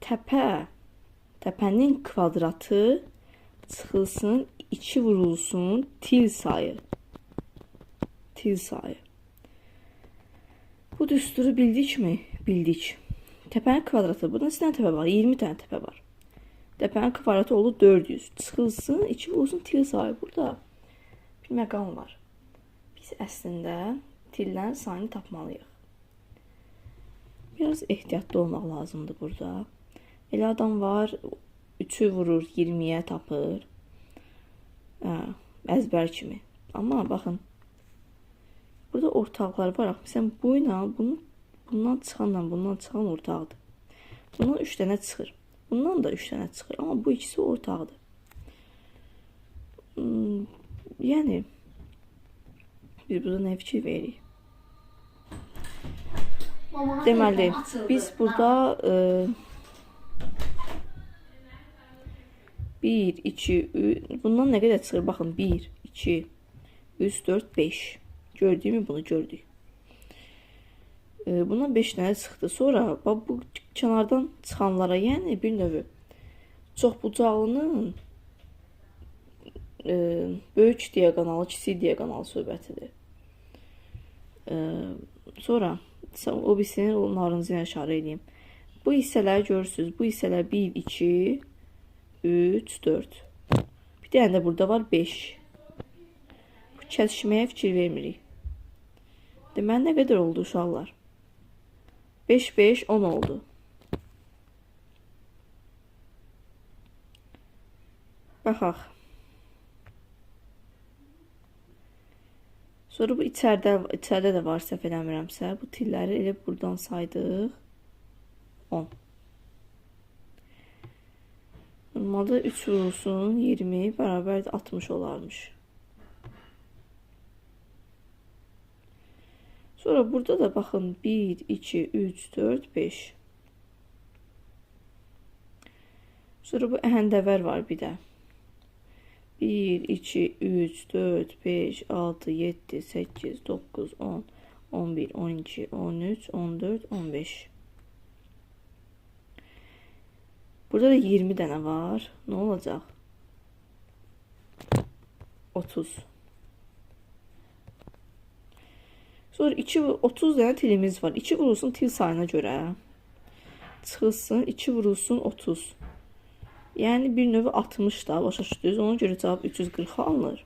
təpənin kvadratı çıxılsın, 2 vurulsun, til sayı. Bu düsturu bildikmi? Bildik. Təpənin kvadratı. Burada neçə təpə var? 20 dənə təpə var. Təpənin kvadratı olur 400. Çıxılsın, 2 vurulsun, til sayı. Burada bir məqam var. Biz əslində tillərin sayını tapmalıyıq. Biraz ehtiyatlı olmaq lazımdır burada. Elə adam var, 3'ü vurur, 20'ye tapır. Əzbər kimi. Amma baxın, burada ortaqlar var. Məsələn, bu ilə bundan çıxan ortaqdır. Bundan 3 dənə çıxır. Bundan da 3 dənə çıxır. Amma bu ikisi ortaqdır. Yəni biz burada nə fikir veririk? Deməli, biz burada 1, 2, 3, bundan nə qədər çıxır? Baxın, 1, 2, 3, 4, 5. Gördüyümü bunu gördük. Bundan 5 dənə çıxdı. Sonra bu kənardan çıxanlara, yəni bir növü çoxbucaqlının böyük diaqonalı, kiçik diaqonalı söhbətidir. Sonra o birisini onlarınızı işarə edeyim. Bu hissələri görürsünüz. Bu hissələr 1, 2, 3, 4. Bir dənə də burada var 5. Bu kəsişməyə fikir vermirik. Deməli, nə qədər oldu uşaqlar? 5, 5, 10 oldu. Baxaq. Sonra bu içəridə də var, səhv eləmirəmsə. Bu tilləri elə buradan saydıq. 10. Normalda 3 vurulsun 20 bərabər 60 olarmış. Sonra burada da baxın 1, 2, 3, 4, 5. Sonra bu əhəndəvər var bir də. 1, 2, 3, 4, 5, 6, 7, 8, 9, 10, 11, 12, 13, 14, 15. Burada da 20 dənə var. Nə olacaq? 30. Sonra 30 dənə tilimiz var. 2 vurulsun til sayına görə. Çıxılsın, 2 vurulsun 30. Yəni bir növü 60 da başa düşdünüz. Ona görə cavab 340 alınır.